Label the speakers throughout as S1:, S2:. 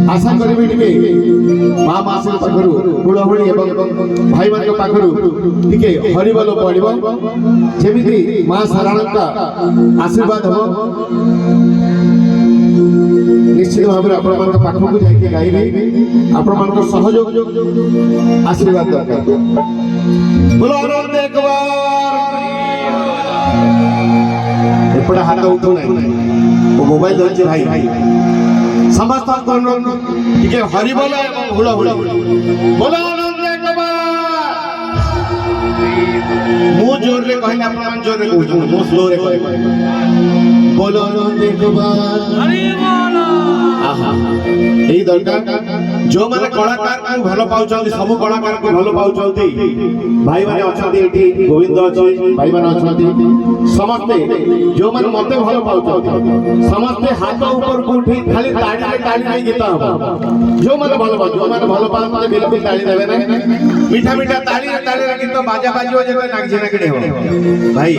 S1: आशा करी माँ मासी पाखर कुलहुड़ी भाई मान पाखर टे हरिबोल पड़ो जमी माँ साराणा आशीर्वाद हम निश्चित भाव में पाखक जाकि गाइबे आपण सहयोग आशीर्वाद दरकार बोलो एपटे हाथ उठो ना मोबाइल धरचे भाई समस्त टिके हरिबोल एवं हुलहुली बोलो मु जोर रे कहले आपण जोर रे कहू मु स्लो रे कहले बोलो हरि बोल आहा एई दरकार जो माने कलाकार को भलो पाउचंती सब कलाकार को भलो पाउचंती भाई माने अछंती एठी गोविंद अछि भाई माने अछंती समस्ते जो माने मते भलो पाउचंती समस्ते हाथ ऊपर को उठी खाली ताड़ी नहीं गीत हम जो माने भलो पाउचंती बिल्कुल ताड़ी देबे ना मीठा मीठा ताड़ी रे गीत बाजा बाजियो जे नागझे नागडे हो भाई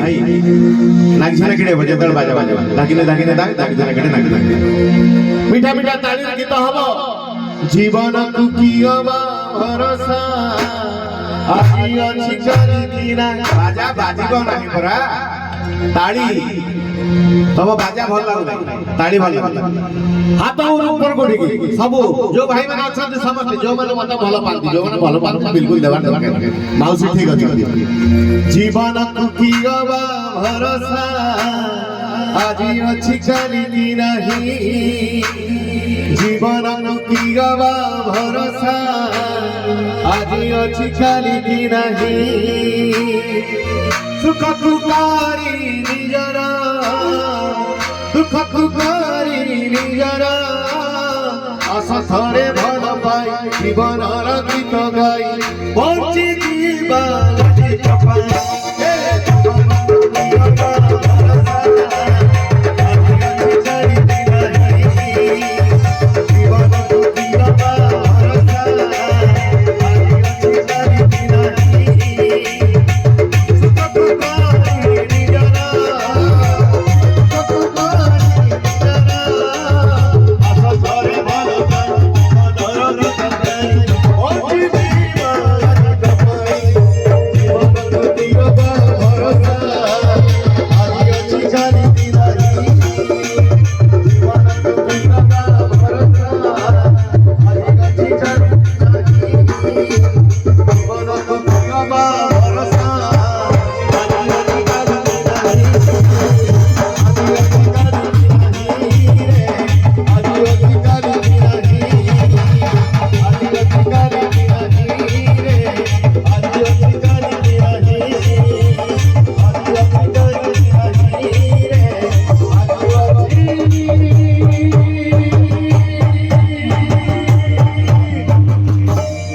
S1: नागझे नागडे हो जे बाजा बाजा दागिने नागझे नागडे नागडे मीठा मीठा ताड़ी रे गीत हबो जीवन को कियबा भरोसा आही अछि करी किना बाजा बाजिबो नाही परा ताड़ी तब बाजा भल लागो ताड़ी भल हाथ ऊपर कोठी सब जो भाई माने अछन समस्त जो माने मत भल पाती जो माने भल पाती बिल्कुल देवा माउसी ठीक अछि जीवन को कियबा भरोसा आजी अछि करी कि नाही जीवन कियबा भरोसा आजी अछि करी कि नाही सुख कुकारी निजरा दुख कुकारी निजरा आशा थरे भल पाई जीवन गीत गाई बंची जीवा